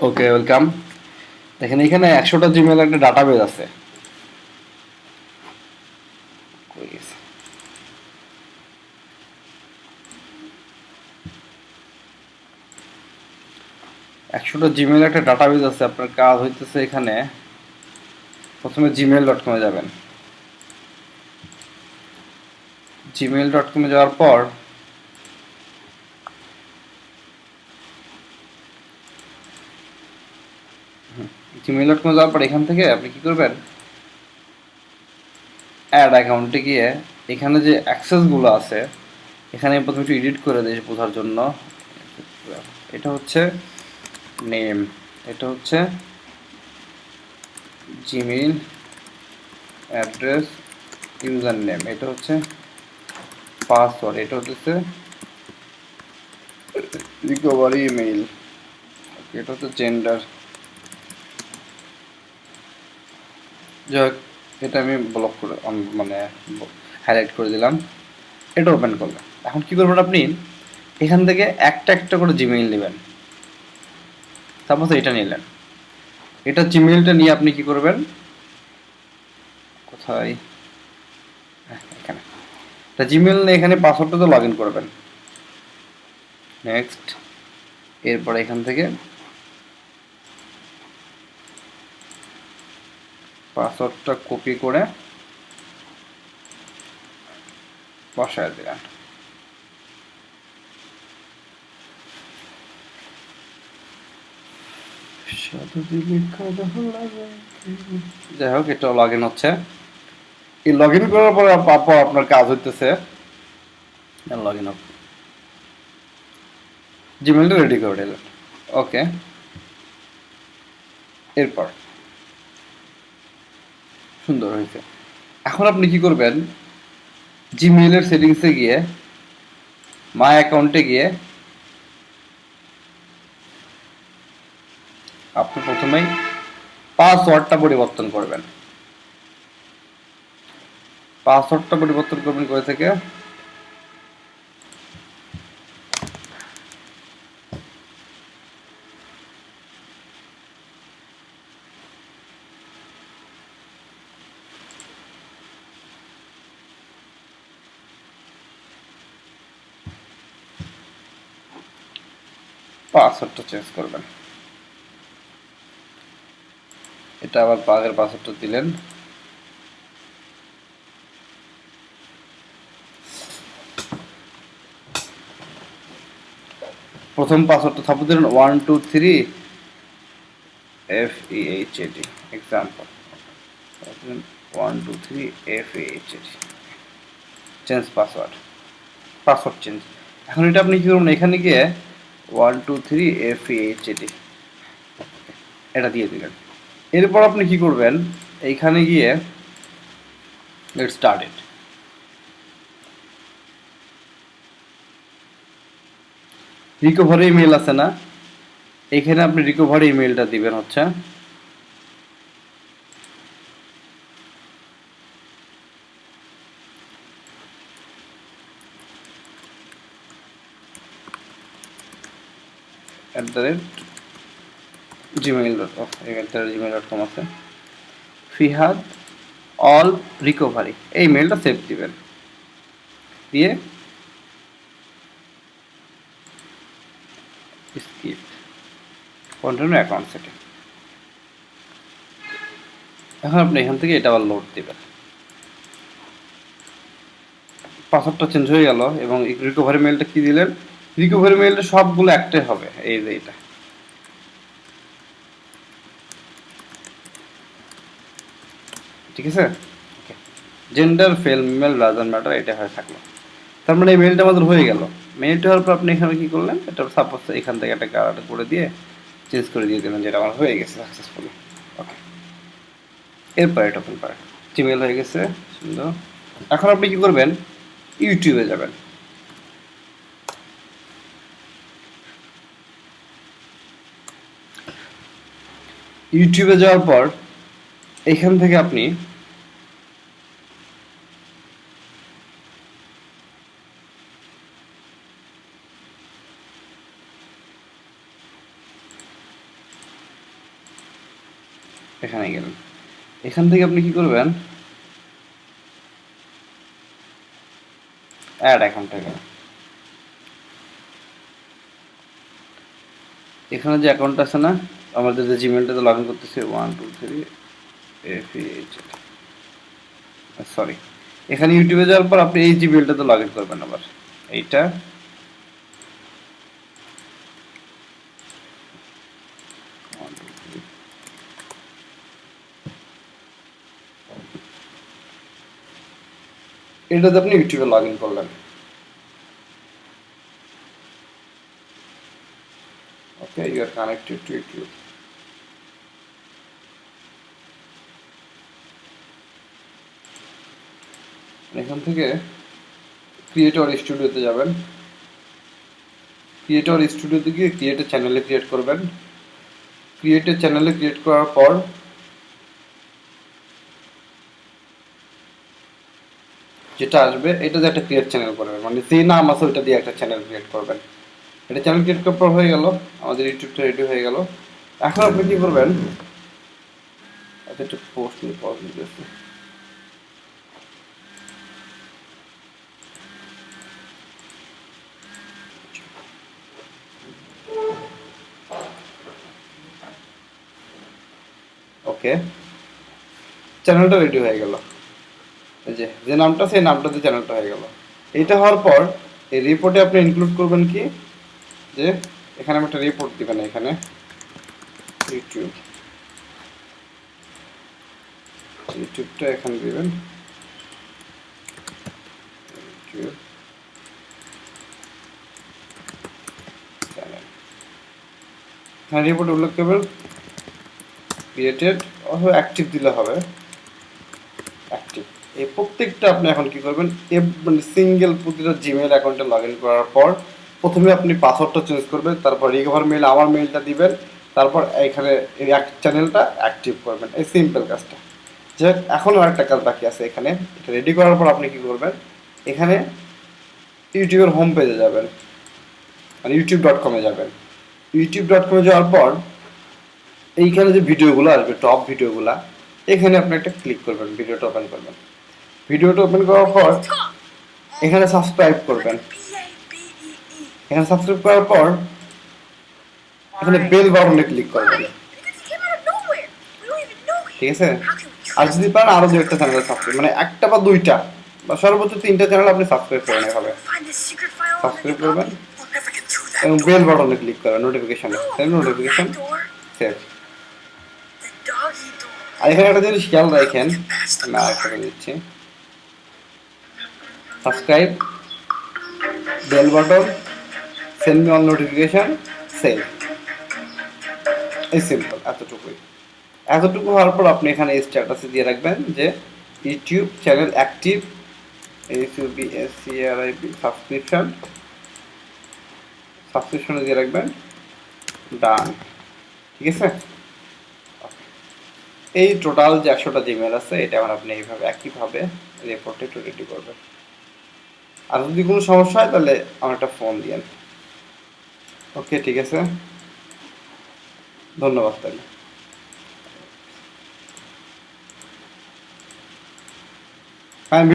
ওকে, welcome. দেখেন এখানে 100টা Gmail একটা ডাটাবেস আছে। কই গেছে? 100টা জিমেল একটা ডাটাবেস আছে। আপনার কাজ হইতেছে এখানে প্রথমে gmail.com এ যাবেন। gmail.com এ যাওয়ার পর gmail.com এ যাওয়ার পর এখান থেকে আপনি কি করবেন, অ্যাড অ্যাকাউন্টে গিয়ে এখানে যে অ্যাক্সেসগুলো আছে এখানে প্রথমে একটু এডিট করে দিই বোঝার জন্য। এটা হচ্ছে নেম, এটা হচ্ছে জিমেইল অ্যাড্রেস, ইউজার নেম, এটা হচ্ছে পাসওয়ার্ড, এটা হচ্ছে রিকভারি ইমেইল, এটা হচ্ছে জেন্ডার। যাই হোক, এটা আমি ব্লক করে মানে হাইলাইট করে দিলাম। এটা ওপেন করলাম। এখন কি করবেন আপনি, এখান থেকে একটা একটা করে জিমেইল নেবেন। সাপোজ এটা নিলেন, এটা জিমেইলটা নিয়ে আপনি কি করবেন, কোথায়, এখানে এটা জিমেইল নিয়ে এখানে পাসওয়ার্ডটা তো লগ ইন করবেন। নেক্সট, এরপরে এখান থেকে পাসওয়ার্ডটা কপি করে বসায় দিলেন। যাই হোক, এটা লগ ইন হচ্ছে। এই লগ ইন করার পরে আপনার কাজ হইতেছে লগ ইন আপ, জিমেলটা রেডি করে দিলেন। ওকে, এরপর সুন্দর হয়েছে। এখন আপনি কি করবেন, জিমেইলের সেটিংসে গিয়ে মাই অ্যাকাউন্টে গিয়ে আপনি প্রথমেই পাসওয়ার্ডটা পরিবর্তন করবেন। পাসওয়ার্ডটা পরিবর্তন করবেন কোথা থেকে, পাসওয়ার্ডটা চেঞ্জ করবেন। এটা আবার আগের পাসওয়ার্ডটা দিলেন। প্রথম পাসওয়ার্ডটা সাপোজ দিলেন 123 FEHAD example, 123 FEHAD, change password, password change. এখন এটা আপনি কি করবেন, এখানে গিয়ে 123 FEHAD এটা দিয়ে দিলেন। এরপর আপনি কি করবেন, এইখানে গিয়ে let's start it, recovery email আছে না, এখানে আপনি রিকভারি ইমেলটা দিবেন হচ্ছে @gmail.com আছে, ফিহাদ অল রিকভারি, এই মেলটা সেভ দিবেন। দিয়ে স্কিপ কন্টিনিউ অ্যাকাউন্ট সেটিং। এখন আপনি এখান থেকে এটা আবার লোড দিবেন। পাসওয়ার্ডটা চেঞ্জ হয়ে গেল এবং রিকভারি মেলটা কি দিলেন, রিকভারি মেলটা সবগুলো একটাই হবে, এই যে এটা। ঠিক আছে, okay, gender female male doesn't matter, এটা হয়ে থাকলো। তার মানে এই মেলটা আমাদের হয়ে গেল। মেলটা হওয়ার পর আপনি এখানে কি করলেন, এটা সাপোজ এখান থেকে একটা কালার করে দিয়ে চেঞ্জ করে দিয়ে দেবেন, যেটা আমার হয়ে গেছে সাকসেসফুলি। ওকে, এরপর এটা ওপেন করেন, জিমেল হয়ে গেছে, সুন্দর। এখন আপনি কি করবেন, ইউটিউবে যাবেন। ইউটিউবে যাওয়ার পর এখান থেকে আপনি এখানে গেলেন, এখান থেকে আপনি কি করবেন, অ্যাড অ্যাকাউন্টে গেলেন। এখানে যে অ্যাকাউন্ট আছে না, আমাদের যে জিমেলটাতে লগ ইন করতেছে 123 FEH, সরি, এখানে ইউটিউবে যাওয়ার পর আপনি এই জিমেলটাতে লগ ইন করবেন আবার এইটা। এটাতে আপনি ইউটিউবে লগ ইন করলেন। Okay, you are connected to YouTube. এখান থেকে ক্রিয়েটর স্টুডিওতে যাবেন। ক্রিয়েটর স্টুডিওতে গিয়ে ক্রিয়েটর চ্যানেলে ক্রিয়েট করবেন। ক্রিয়েটর চ্যানেলে ক্রিয়েট করার পর যেটা আসবে এটাতে একটা ক্রিয়েট চ্যানেল করবেন, মানে যে নাম আছে ওইটা দিয়ে একটা চ্যানেল ক্রিয়েট করবেন। এটা চ্যানেল ক্রিয়েট করার পর হয়ে গেল, আমাদের ইউটিউবটা রেডি হয়ে গেল। এখন আপনি কি করবেন, একটা পোস্ট নিয়ে পজ দিতেছি। ওকে, চ্যানেলটা রেডি হয়ে গেল। এই যে যে নামটা, সেই নামটাতে চ্যানেলটা হয়ে গেল। এইটা হওয়ার পর এই রিপোর্টে আপনি ইনক্লুড করবেন কি, যে এখানে আমি একটা রিপোর্ট দিবেন, এখানে ইউটিউবটা এখানে দিবেন, ইউটিউব চ্যানেল। এখানে রিপোর্ট উল্লেখ করবেন ক্রিয়েটেড অথবা অ্যাক্টিভ দিলে হবে, অ্যাক্টিভ। এই প্রত্যেকটা আপনি এখন কি করবেন, মানে সিঙ্গেল প্রতিটা জিমেল অ্যাকাউন্টে লগ ইন করার পর প্রথমে আপনি পাসওয়ার্ডটা চেঞ্জ করবেন, তারপর রিকভার মেল আমার মেলটা দিবেন, তারপর এখানে এই চ্যানেলটা অ্যাক্টিভ করবেন। এই সিম্পল কাজটা। যে এখন আর একটা কাজ বাকি আছে, এখানে এটা রেডি করার পর আপনি কি করবেন, এখানে ইউটিউবের হোম পেজে যাবেন, মানে youtube.com-এ যাবেন। youtube.com-এ যাওয়ার পর এইখানে যে ভিডিওগুলো আসবে, টপ ভিডিওগুলা, এখানে আপনি একটা ক্লিক করবেন, ভিডিওটা ওপেন করবেন। ভিডিওটা ওপেন করার পর এখানে সাবস্ক্রাইব করবেন। এখানে সাবস্ক্রাইব করার পর এখানে বেল বাটনে ক্লিক করবেন, ঠিক আছে? আর যদি পারেন আরো দু একটা চ্যানেল সাবস্ক্রাইব, মানে একটা বা দুইটা বা সর্বোচ্চ 3টা চ্যানেল আপনি সাবস্ক্রাইব করেন। এভাবে সাবস্ক্রাইব করবেন এবং বেল বাটনে ক্লিক করবেন, নোটিফিকেশনে নোটিফিকেশন সেভ। আর এখানে একটা জিনিস খেয়াল রাখেন, আমি আরেকটা করে দিচ্ছি, subscribe, bell button, send me all notification, save. এই সিম্পল, এতটুকুই। এতটুকু হওয়ার পর আপনি এখানে স্ট্যাটাসে দিয়ে রাখবেন যে ইউটিউব চ্যানেল অ্যাক্টিভ, SUBSCRIB সাবস্ক্রিপশনে দিয়ে রাখবেন ডান, ঠিক আছে? এই টোটাল যে 100টা জিমেল আছে এটা এখন আপনি এইভাবে একইভাবে রিপোর্টে একটু রেডি করবেন। আর যদি কোনো সমস্যা হয় তাহলে আমার একটা ফোন দিয়েন। ওকে, ঠিক আছে, ধন্যবাদ তাহলে।